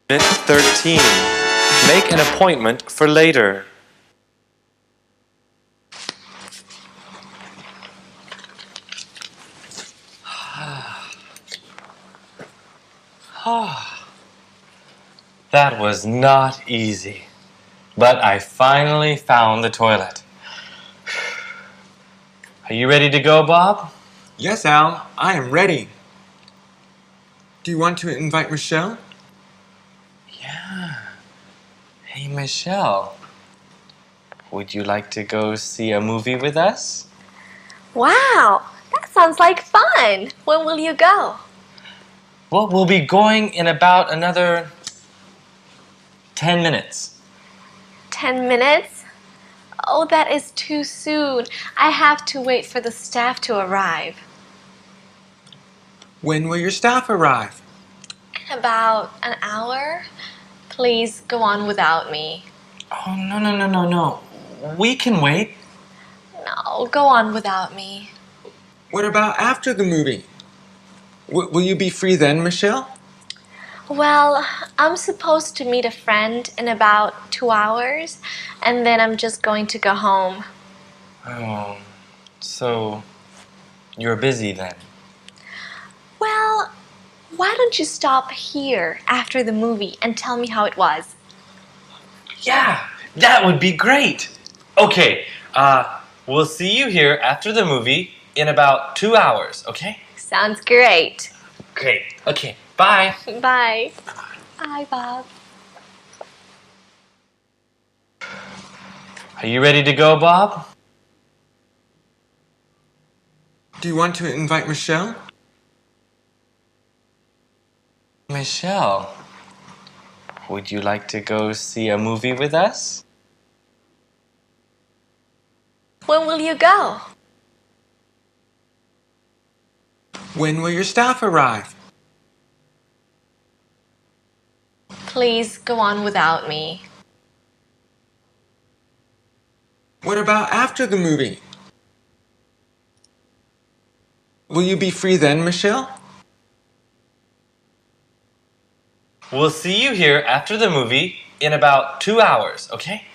Minute 13. Make an appointment for later. That was not easy, but I finally found the toilet. Are you ready to go, Bob? Yes, Al, I am ready. Do you want to invite Michelle? Yeah. Hey, Michelle. Would you like to go see a movie with us? Wow, that sounds like fun. When will you go? Well, we'll be going in about another 10 minutes. 10 minutes? Oh, that is too soon. I have to wait for the staff to arrive. When will your staff arrive? In about an hour? Please go on without me. Oh, no. We can wait. No, go on without me. What about after the movie? Will you be free then, Michelle? Well, I'm supposed to meet a friend in about 2 hours, and then I'm just going to go home. Oh, so you're busy then? Well, why don't you stop here after the movie and tell me how it was? Yeah, that would be great. Okay, we'll see you here after the movie in about 2 hours, okay? Sounds great. Great. Okay, bye. Bye. Bye, Bob. Are you ready to go, Bob? Do you want to invite Michelle? Michelle, would you like to go see a movie with us? When will you go? When will your staff arrive? Please go on without me. What about after the movie? Will you be free then, Michelle? We'll see you here after the movie in about 2 hours, okay?